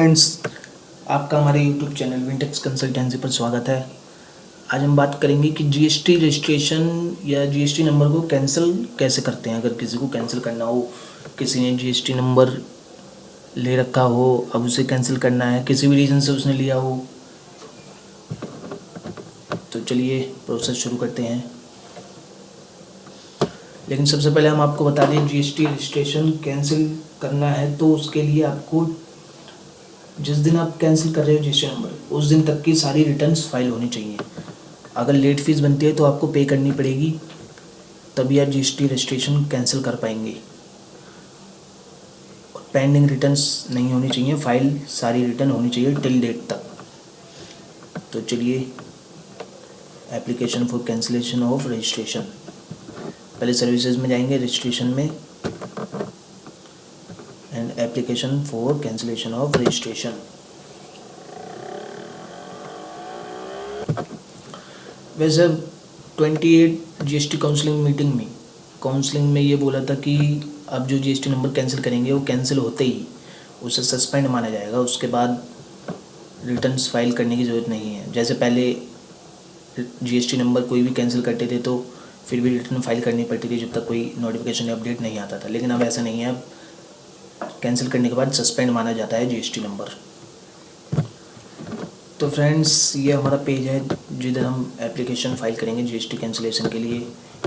Friends, आपका हमारे YouTube channel Wintex consultancy पर स्वागत है। आज हम बात करेंगे कि जीएसटी रजिस्ट्रेशन या जीएसटी नंबर को कैंसिल कैसे करते हैं। अगर किसी को कैंसिल करना हो, किसी ने जीएसटी नंबर ले रखा हो, अब उसे कैंसिल करना है, किसी भी रीज़न से उसने लिया हो, तो चलिए प्रोसेस शुरू करते हैं। लेकिन सबसे पहले हम आपको बता दें, जीएसटी रजिस्ट्रेशन कैंसिल करना है तो उसके लिए आपको जिस दिन आप कैंसिल कर रहे हो रजिस्ट्रेशन नंबर, उस दिन तक की सारी रिटर्न्स फाइल होनी चाहिए। अगर लेट फीस बनती है तो आपको पे करनी पड़ेगी, तभी आप जीएसटी रजिस्ट्रेशन कैंसिल कर पाएंगे। पेंडिंग रिटर्न्स नहीं होनी चाहिए, फाइल सारी रिटर्न होनी चाहिए टिल डेट तक। तो चलिए, application for cancellation of registration, पहले सर्विसेज में जाएंगे, रजिस्ट्रेशन में, and application for cancellation of registration. वैसे 28 जीएसटी काउंसलिंग में ये बोला था कि आप जो जीएसटी नंबर कैंसिल करेंगे वो कैंसिल होते ही उसे सस्पेंड माना जाएगा, उसके बाद रिटर्न्स फाइल करने की ज़रूरत नहीं है। जैसे पहले जीएसटी नंबर कोई भी कैंसिल करते थे तो फिर भी रिटर्न फाइल करनी पड़ती थी जब तक कोई नोटिफिकेशन या अपडेट नहीं आता था, लेकिन अब ऐसा नहीं है। अब कैंसिल करने के बाद सस्पेंड माना जाता है जीएसटी नंबर। तो फ्रेंड्स, ये हमारा पेज है जिधर हम एप्लीकेशन फाइल करेंगे जीएसटी कैंसिलेशन के लिए।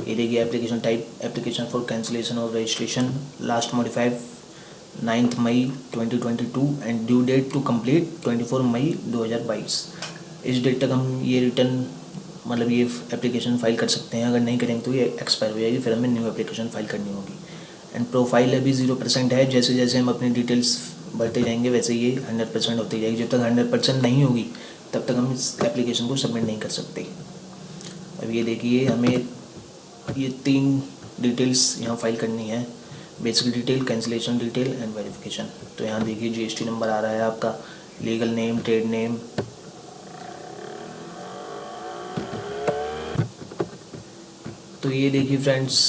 ये देखिए, application type application for cancellation of registration, last modified 9 May 2022 and due date to complete 24 May 2022। इस डेट तक हम ये रिटर्न मतलब ये एप्लीकेशन फाइल कर सकते हैं। अगर नहीं करेंगे तो ये एक्सपायर हो जाएगी, फिर हमें न्यू एप्लीकेशन फाइल करनी होगी। एंड प्रोफाइल अभी 0% है। जैसे जैसे हम अपनी डिटेल्स भरते जाएंगे वैसे ये 100% होती जाएगी। जब तक 100% नहीं होगी तब तक हम इस एप्लीकेशन को सबमिट नहीं कर सकते। अब ये देखिए, हमें ये 3 डिटेल्स यहाँ फाइल करनी है, basic detail, cancellation detail and verification. तो यहाँ देखिए, जीएसटी नंबर आ रहा है आपका, लीगल नेम, ट्रेड नेम, तो ये देखिए फ्रेंड्स,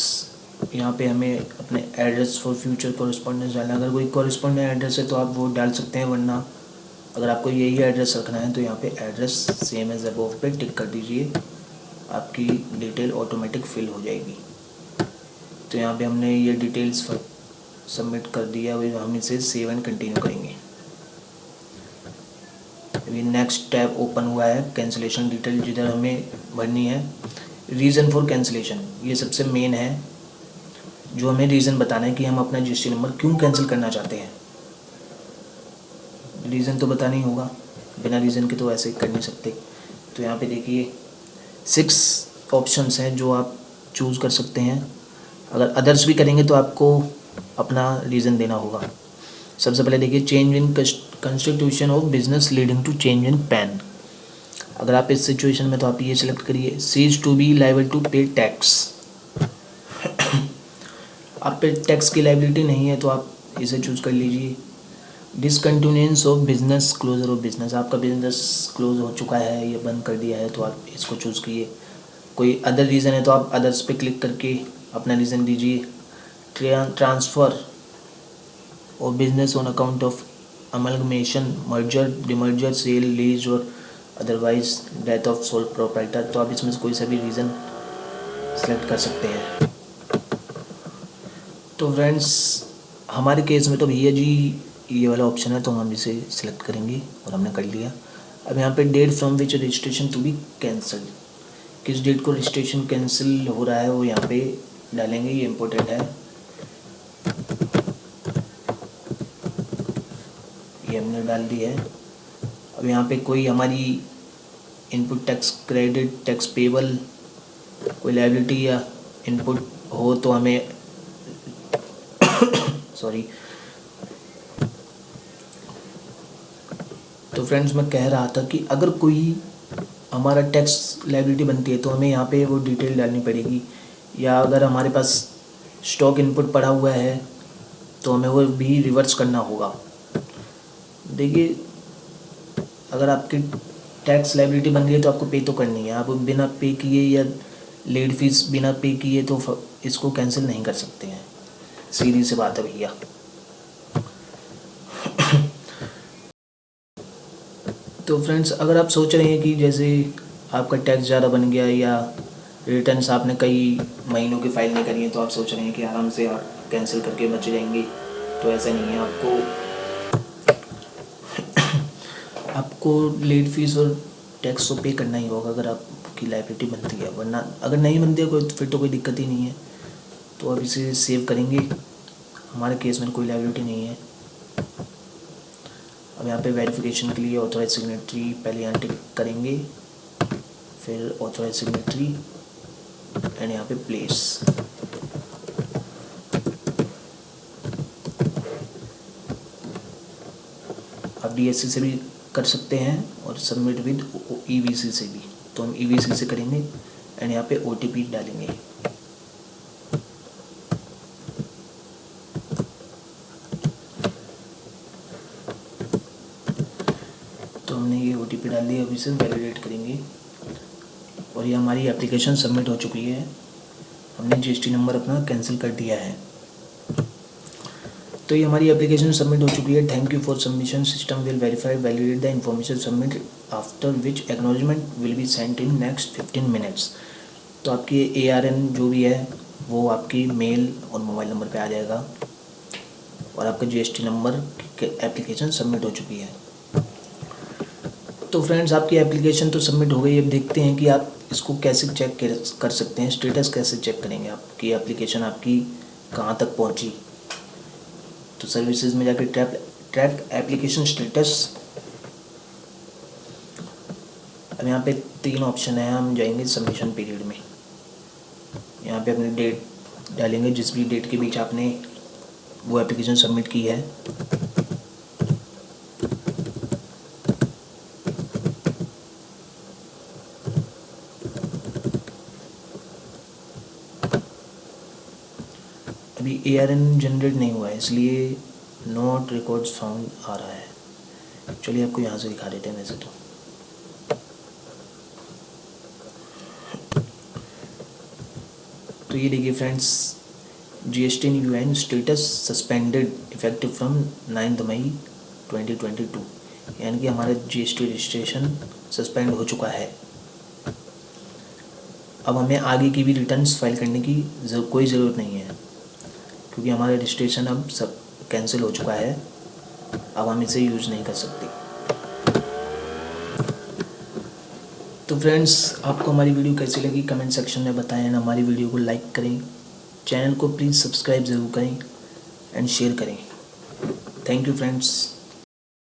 यहाँ पे हमें अपने एड्रेस फॉर फ्यूचर कॉरेस्पॉन्डेंस डालना है। अगर कोई कॉरेस्पॉन्डेंट एड्रेस है तो आप वो डाल सकते हैं, वरना अगर आपको यही एड्रेस रखना है तो यहाँ पे एड्रेस सेम एज अबव पे टिक कर दीजिए, आपकी डिटेल ऑटोमेटिक फिल हो जाएगी। तो यहाँ पे हमने ये डिटेल्स सबमिट कर दिया, अभी हम इसे सेव एंड कंटिन्यू करेंगे। अभी नेक्स्ट टैब ओपन हुआ है, कैंसिलेशन डिटेल, जिधर हमें भरनी है रीज़न फॉर कैंसिलेशन। ये सबसे मेन है, जो हमें रीज़न बताना है कि हम अपना जीएसटी नंबर क्यों कैंसिल करना चाहते हैं। रीज़न तो बताना ही होगा, बिना रीज़न के तो ऐसे कर नहीं सकते। तो यहाँ पे देखिए 6 ऑप्शंस हैं जो आप चूज़ कर सकते हैं। अगर अदर्स भी करेंगे तो आपको अपना रीज़न देना होगा। सबसे पहले देखिए, change in constitution of business leading to change in PAN. अगर आप इस सिचुएशन में तो आप ये सिलेक्ट करिए, cease to be liable to pay tax. आप पे टैक्स की लाइबिलिटी नहीं है तो आप इसे चूज़ कर लीजिए। Discontinuance of business, closure of business, आपका बिजनेस क्लोज हो चुका है या बंद कर दिया है तो आप इसको चूज़ कीजिए। कोई अदर रीज़न है तो आप अदर्स पे क्लिक करके अपना रीज़न दीजिए। Transfer of business on account of amalgamation, merger, demerger, sale, lease और otherwise death of sole proprietor, तो आप इसमें से कोई सा भी रीज़न सेलेक्ट कर सकते हैं। तो फ्रेंड्स, हमारे केस में तो भैया जी ये वाला ऑप्शन है तो हम इसे सिलेक्ट करेंगे और हमने कर लिया। अब यहाँ पे date from which registration to be cancel, किस डेट को रजिस्ट्रेशन कैंसिल हो रहा है वो यहाँ पे डालेंगे, ये इम्पोर्टेंट है। ये हमने डाल दी है। अब यहाँ पे कोई हमारी input tax credit, tax payable, कोई लायबिलिटी या इनपुट हो तो हमें सॉरी। तो फ्रेंड्स, मैं कह रहा था कि अगर कोई हमारा टैक्स लायबिलिटी बनती है तो हमें यहाँ पे वो डिटेल डालनी पड़ेगी, या अगर हमारे पास स्टॉक इनपुट पड़ा हुआ है तो हमें वो भी रिवर्स करना होगा। देखिए, अगर आपकी टैक्स लायबिलिटी बन रही है तो आपको पे तो करनी है। आप बिना पे किए या लेट फीस बिना पे किए तो इसको कैंसिल नहीं कर सकते हैं, सीधी सी बात है भैया। तो फ्रेंड्स, अगर आप सोच रहे हैं कि जैसे आपका टैक्स ज़्यादा बन गया या रिटर्न्स आपने कई महीनों की फ़ाइल नहीं करी है, तो आप सोच रहे हैं कि आराम से आप कैंसिल करके बच जाएंगे, तो ऐसा नहीं है। आपको लेट फीस और टैक्स तो पे करना ही होगा अगर आपकी लायबिलिटी बनती है, वरना अगर नहीं बनती है कोई, फिर तो कोई दिक्कत ही नहीं है। तो अब इसे सेव करेंगे, हमारे केस में कोई लायबिलिटी नहीं है। अब यहाँ पे वेरिफिकेशन के लिए ऑथराइज सिग्नेटरी पहले यहाँ टिक करेंगे, फिर ऑथराइज सिग्नेटरी एंड यहाँ पे प्लेस। आप DSC से भी कर सकते हैं और सबमिट विद EVC से भी, तो हम EVC से करेंगे एंड यहाँ पे OTP डालेंगे। तो हमने ये OTP डाल दिया, अभी से वैलिडेट करेंगे और ये हमारी एप्लीकेशन सबमिट हो चुकी है। हमने GST नंबर अपना कैंसिल कर दिया है। तो ये हमारी एप्लीकेशन सबमिट हो चुकी है। Thank you for submission, system will verify validate the information submit after which acknowledgement will be sent in next 15 minutes. तो आपकी ARN जो भी है वो आपकी मेल और मोबाइल नंबर पे आ जाएगा और आपका GST नंबर एप्लीकेशन सबमिट हो चुकी है। तो फ्रेंड्स, आपकी एप्लीकेशन तो सबमिट हो गई। अब देखते हैं कि आप इसको कैसे चेक कर सकते हैं, स्टेटस कैसे चेक करेंगे आपकी एप्लीकेशन आपकी कहाँ तक पहुँची। तो सर्विसेज में जाकर ट्रैक एप्लीकेशन स्टेटस। अब यहाँ पे 3 ऑप्शन है, हम जाएंगे सबमिशन पीरियड में। यहाँ पे अपनी डेट डालेंगे, जिस भी डेट के बीच आपने वो एप्लीकेशन सबमिट की है। अभी ARN जनरेट नहीं हुआ है, इसलिए नोट रिकॉर्ड्स फाउंड आ रहा है। चलिए आपको यहाँ से दिखा देते हैं वैसे तो ये देखिए friends, GST in UN status suspended effective from 9 May 2022, यानी कि हमारा GST रजिस्ट्रेशन सस्पेंड हो चुका है। अब हमें आगे की भी रिटर्न्स फाइल करने की कोई ज़रूरत नहीं है, क्योंकि हमारा रजिस्ट्रेशन अब सब कैंसिल हो चुका है। अब हम इसे यूज़ नहीं कर सकते। तो फ्रेंड्स, आपको हमारी वीडियो कैसी लगी कमेंट सेक्शन में बताएं। हमारी वीडियो को लाइक करें, चैनल को प्लीज़ सब्सक्राइब ज़रूर करें एंड शेयर करें। Thank you friends.